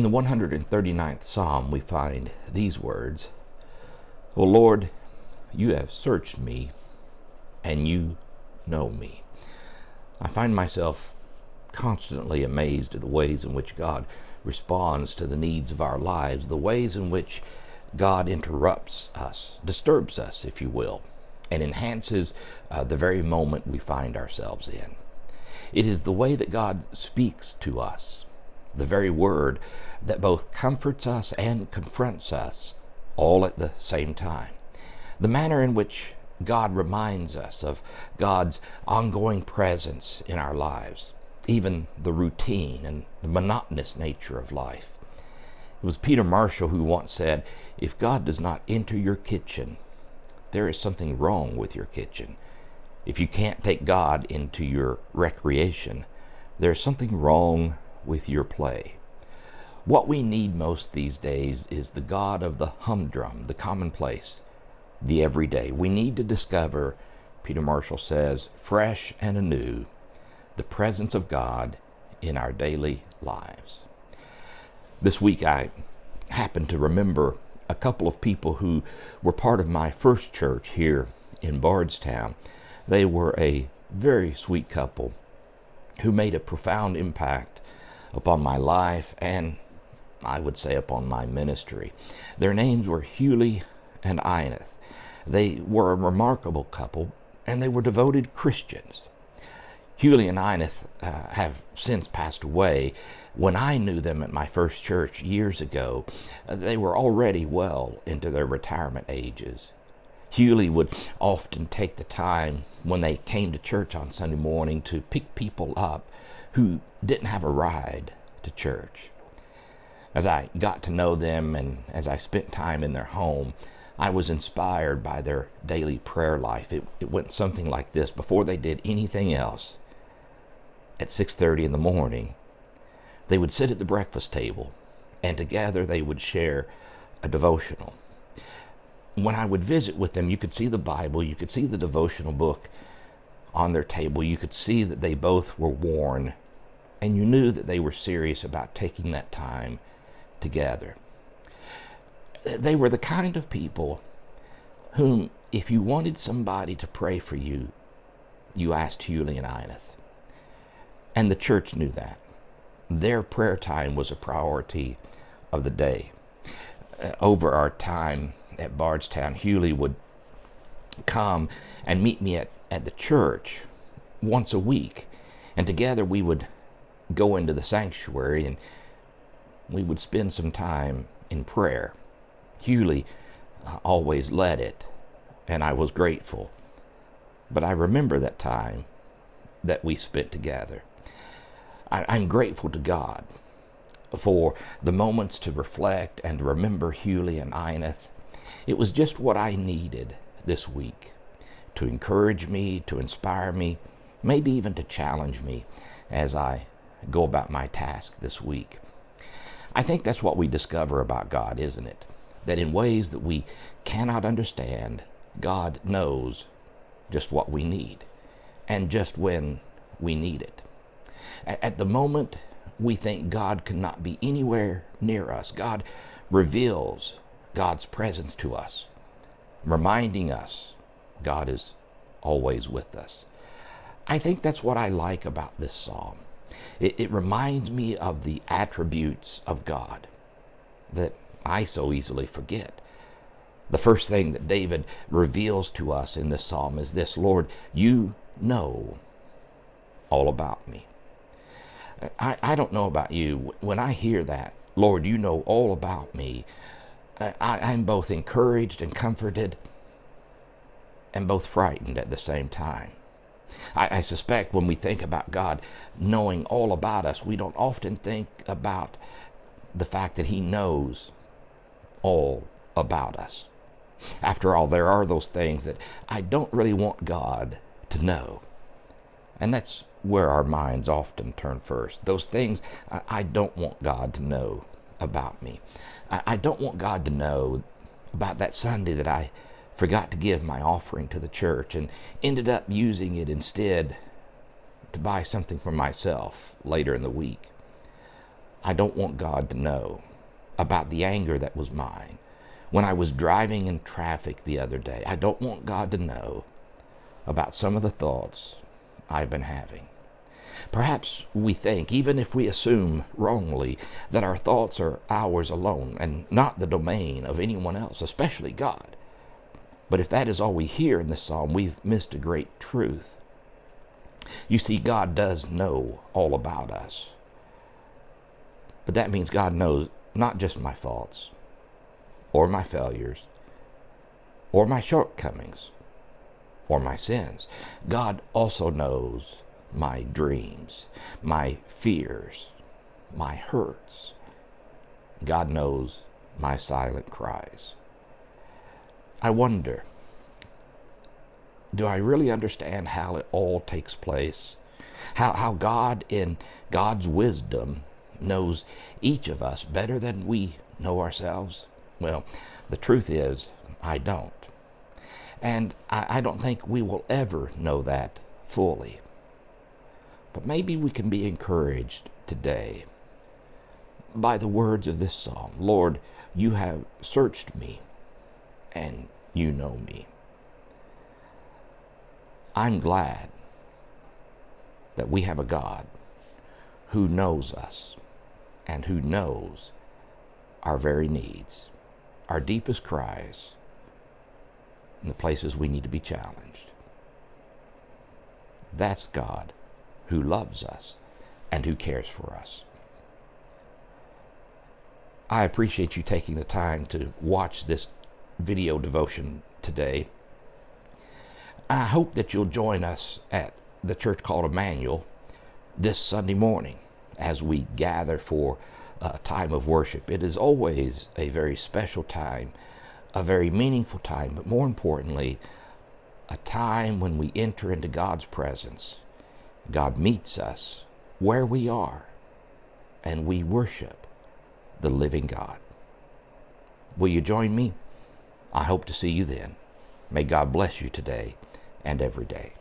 In the 139th Psalm, we find these words, "O Lord, you have searched me, and you know me." I find myself constantly amazed at the ways in which God responds to the needs of our lives, the ways in which God interrupts us, disturbs us, if you will, and enhances the very moment we find ourselves in. It is the way that God speaks to us, the very word that both comforts us and confronts us all at the same time. The manner in which God reminds us of God's ongoing presence in our lives, even the routine and the monotonous nature of life. It was Peter Marshall who once said, "If God does not enter your kitchen, there is something wrong with your kitchen. If you can't take God into your recreation, there's something wrong with your play." What we need most these days is the God of the humdrum, the commonplace, the everyday. We need to discover, Peter Marshall says, fresh and anew, the presence of God in our daily lives. This week I happened to remember a couple of people who were part of my first church here in Bardstown. They were a very sweet couple who made a profound impact upon my life and, I would say, upon my ministry. Their names were Hewley and Ineth. They were a remarkable couple, and they were devoted Christians. Hewley and Ineth have since passed away. When I knew them at my first church years ago, they were already well into their retirement ages. Hewley would often take the time when they came to church on Sunday morning to pick people up who didn't have a ride to church. As I got to know them and as I spent time in their home, I was inspired by their daily prayer life. It went something like this. Before they did anything else, at 6:30 in the morning, they would sit at the breakfast table, and together they would share a devotional. When I would visit with them, you could see the Bible, you could see the devotional book on their table, you could see that they both were worn, and you knew that they were serious about taking that time together. They were the kind of people whom, if you wanted somebody to pray for you, you asked Hewley and Ineth. And the church knew that. Their prayer time was a priority of the day. Over our time at Bardstown, Hewley would come and meet me at the church once a week. And together we would go into the sanctuary and we would spend some time in prayer. Hewley always led it, and I was grateful. But I remember that time that we spent together. I'm grateful to God for the moments to reflect and to remember Hewley and Ineth. It was just what I needed this week to encourage me, to inspire me, maybe even to challenge me as I go about my task this week. I think that's what we discover about God, isn't it? That in ways that we cannot understand, God knows just what we need and just when we need it. At the moment we think God cannot be anywhere near us, God reveals God's presence to us, reminding us God is always with us. I think that's what I like about this psalm. It reminds me of the attributes of God that I so easily forget. The first thing that David reveals to us in this psalm is this: Lord, you know all about me. I don't know about you. When I hear that, Lord, you know all about me, I'm both encouraged and comforted and both frightened at the same time. I suspect when we think about God knowing all about us, we don't often think about the fact that He knows all about us. After all, there are those things that I don't really want God to know. And that's where our minds often turn first. Those things I don't want God to know about me. I don't want God to know about that Sunday that I forgot to give my offering to the church and ended up using it instead to buy something for myself later in the week. I don't want God to know about the anger that was mine when I was driving in traffic the other day. I don't want God to know about some of the thoughts I've been having. Perhaps we think, even if we assume wrongly, that our thoughts are ours alone and not the domain of anyone else, especially God. But if that is all we hear in this psalm, we've missed a great truth. You see, God does know all about us. But that means God knows not just my faults, or my failures, or my shortcomings, or my sins. God also knows my dreams, my fears, my hurts. God knows my silent cries. I wonder, do I really understand how it all takes place? How God, in God's wisdom, knows each of us better than we know ourselves? Well, the truth is, I don't. And I don't think we will ever know that fully. But maybe we can be encouraged today by the words of this psalm. Lord, you have searched me, and you know me. I'm glad that we have a God who knows us and who knows our very needs, our deepest cries, and the places we need to be challenged. That's God who loves us and who cares for us. I appreciate you taking the time to watch this video devotion today. I hope that you'll join us at the church called Emmanuel this Sunday morning as we gather for a time of worship. It is always a very special time, a very meaningful time, but more importantly, a time when we enter into God's presence. God meets us where we are, and we worship the living God. Will you join me? I hope to see you then. May God bless you today and every day.